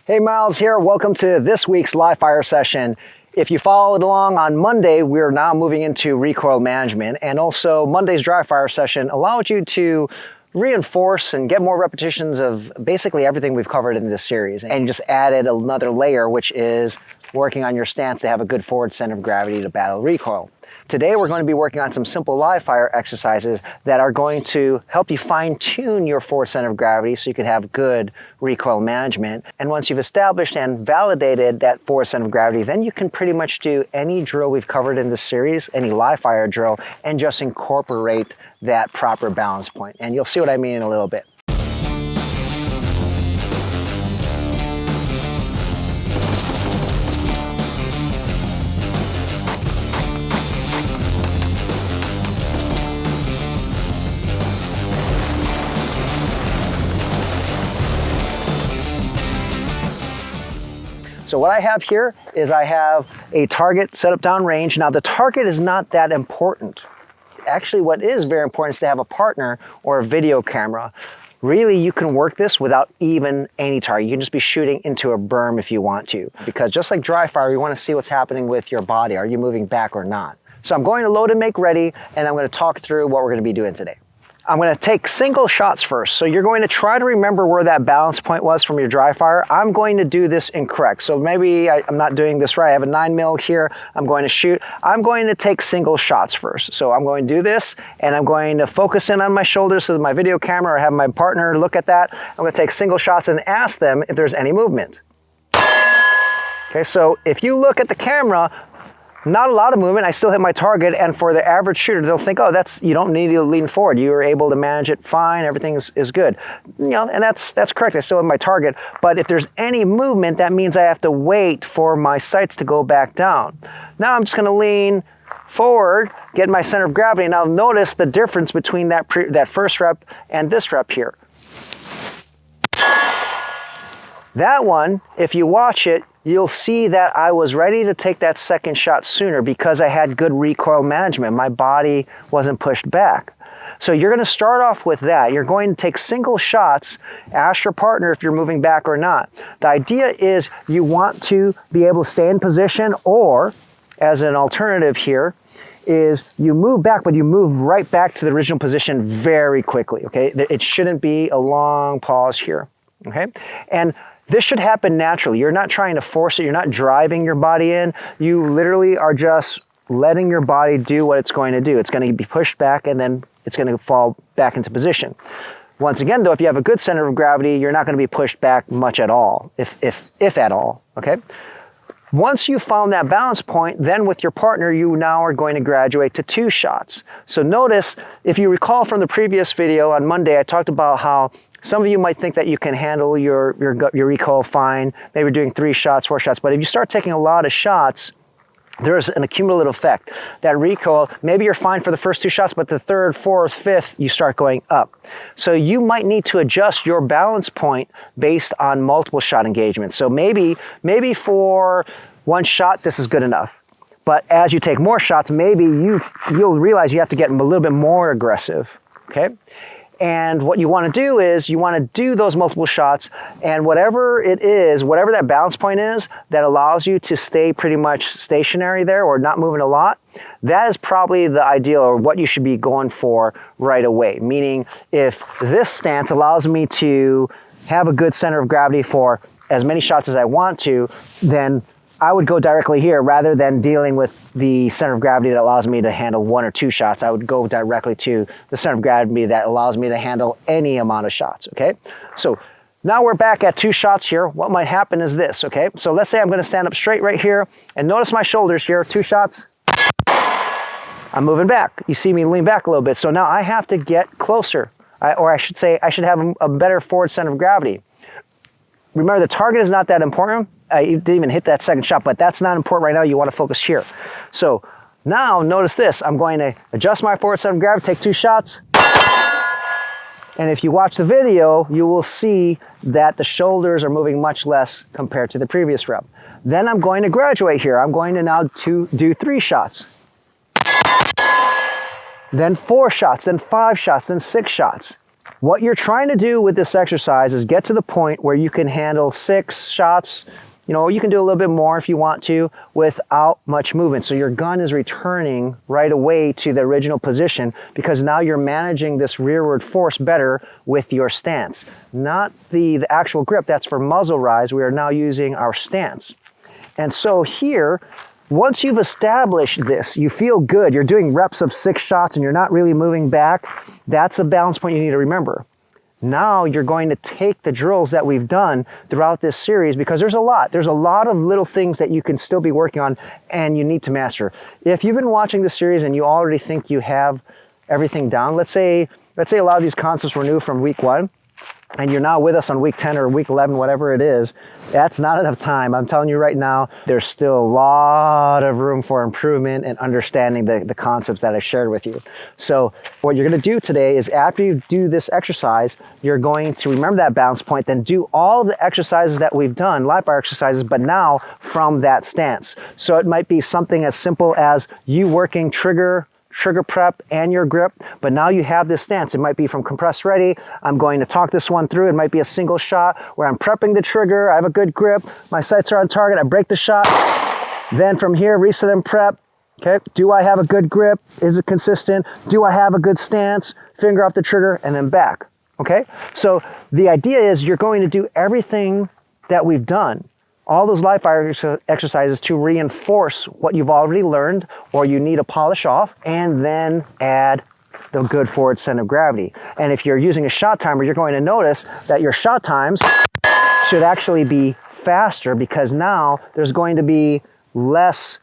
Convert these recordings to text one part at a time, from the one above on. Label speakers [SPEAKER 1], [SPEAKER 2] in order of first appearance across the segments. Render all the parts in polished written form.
[SPEAKER 1] Hey, Myles here. Welcome to this week's live fire session. If you followed along on Monday, we're now moving into recoil management, and also Monday's dry fire session allowed you to reinforce and get more repetitions of basically everything we've covered in this series, and just added another layer, which is working on your stance to have a good forward center of gravity to battle recoil. Today we're going to be working on some simple live fire exercises that are going to help you fine-tune your forward center of gravity so you can have good recoil management. And once you've established and validated that forward center of gravity, then you can pretty much do any drill we've covered in this series, any live fire drill, and just incorporate that proper balance point. And you'll see what I mean in a little bit. So what I have here is I have a target set up downrange. Now the target is not that important. Actually, what is very important is to have a partner or a video camera. Really, you can work this without even any target. You can just be shooting into a berm if you want to. Because just like dry fire, you want to see what's happening with your body. Are you moving back or not? So I'm going to load and make ready, and I'm going to talk through what we're going to be doing today. I'm going to take single shots first. So you're going to try to remember where that balance point was from your dry fire. I'm going to do this incorrect. So maybe I'm not doing this right. I have a 9mm here. I'm going to shoot. I'm going to take single shots first. So I'm going to do this, and I'm going to focus in on my shoulders with my video camera, or have my partner look at that. I'm going to take single shots and ask them if there's any movement. Okay, so if you look at the camera, not a lot of movement, I still hit my target, and for the average shooter, they'll think, oh, you don't need to lean forward. You were able to manage it fine, everything is good. You know, and that's correct, I still have my target, but if there's any movement, that means I have to wait for my sights to go back down. Now I'm just gonna lean forward, get my center of gravity, and I'll notice the difference between that first rep and this rep here. That one, if you watch it, you'll see that I was ready to take that second shot sooner because I had good recoil management. My body wasn't pushed back. So you're going to start off with that. You're going to take single shots, ask your partner if you're moving back or not. The idea is you want to be able to stay in position, or as an alternative here, is you move back, but you move right back to the original position very quickly, okay? It shouldn't be a long pause here, okay? And this should happen naturally. You're not trying to force it. You're not driving your body in. You literally are just letting your body do what it's going to do. It's going to be pushed back, and then it's going to fall back into position. Once again, though, if you have a good center of gravity, you're not going to be pushed back much at all, if at all, okay? Once you found that balance point, then with your partner, you now are going to graduate to 2 shots. So notice, if you recall from the previous video on Monday, I talked about how some of you might think that you can handle your recoil fine, maybe doing 3 shots, 4 shots, but if you start taking a lot of shots, there's an accumulative effect. That recoil, maybe you're fine for the first 2 shots, but the 3rd, 4th, 5th, you start going up. So you might need to adjust your balance point based on multiple shot engagements. So maybe for 1 shot, this is good enough. But as you take more shots, maybe you'll realize you have to get a little bit more aggressive, okay? And what you want to do is you want to do those multiple shots, and whatever it is, whatever that balance point is that allows you to stay pretty much stationary there or not moving a lot, that is probably the ideal, or what you should be going for right away. Meaning, if this stance allows me to have a good center of gravity for as many shots as I want to, then I would go directly here rather than dealing with the center of gravity that allows me to handle 1 or 2 shots. I would go directly to the center of gravity that allows me to handle any amount of shots, okay? So now we're back at 2 shots here. What might happen is this, okay? So let's say I'm gonna stand up straight right here, and notice my shoulders here, 2 shots. I'm moving back. You see me lean back a little bit. So now I have to get closer, or I should say I should have a better forward center of gravity. Remember, the target is not that important. You didn't even hit that second shot, but that's not important right now. You want to focus here. So now notice this. I'm going to adjust my forward center of gravity, take 2 shots. And if you watch the video, you will see that the shoulders are moving much less compared to the previous rep. Then I'm going to graduate here. I'm going to now do 3 shots. Then 4 shots, then 5 shots, then 6 shots. What you're trying to do with this exercise is get to the point where you can handle 6 shots. You know, you can do a little bit more if you want to without much movement. So your gun is returning right away to the original position because now you're managing this rearward force better with your stance. Not the actual grip, that's for muzzle rise. We are now using our stance. And so here, once you've established this, you feel good, you're doing reps of 6 shots and you're not really moving back, that's a balance point you need to remember. Now you're going to take the drills that we've done throughout this series because there's a lot of little things that you can still be working on and you need to master. If you've been watching this series and you already think you have everything down, let's say a lot of these concepts were new from week 1, and you're now with us on week 10 or week 11, whatever it is, that's not enough time. I'm telling you right now, there's still a lot of room for improvement and understanding the concepts that I shared with you. So what you're gonna do today is after you do this exercise, you're going to remember that balance point, then do all the exercises that we've done, live fire exercises, but now from that stance. So it might be something as simple as you working trigger prep and your grip, but now you have this stance. It might be from compressed ready. I'm going to talk this one through. It might be a single shot where I'm prepping the trigger. I have a good grip. My sights are on target. I break the shot. Then from here, reset and prep. Okay, do I have a good grip? Is it consistent? Do I have a good stance? Finger off the trigger and then back. Okay, so the idea is you're going to do everything that we've done, all those live fire exercises to reinforce what you've already learned or you need to polish off, and then add the good forward center of gravity. And if you're using a shot timer, you're going to notice that your shot times should actually be faster because now there's going to be less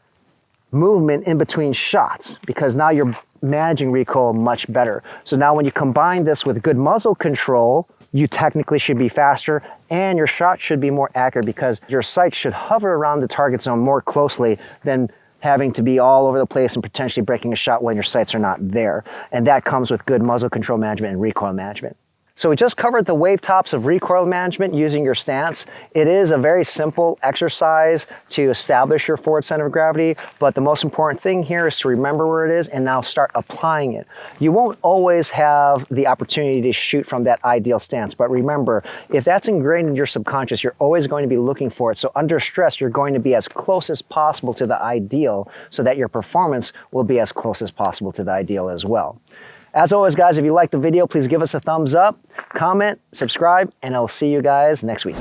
[SPEAKER 1] movement in between shots because now you're managing recoil much better. So now when you combine this with good muzzle control, you technically should be faster and your shot should be more accurate because your sight should hover around the target zone more closely than having to be all over the place and potentially breaking a shot when your sights are not there. And that comes with good muzzle control management and recoil management. So we just covered the wave tops of recoil management using your stance. It is a very simple exercise to establish your forward center of gravity, but the most important thing here is to remember where it is and now start applying it. You won't always have the opportunity to shoot from that ideal stance, but remember, if that's ingrained in your subconscious, you're always going to be looking for it. So under stress, you're going to be as close as possible to the ideal so that your performance will be as close as possible to the ideal as well. As always, guys, if you liked the video, please give us a thumbs up, comment, subscribe, and I'll see you guys next week.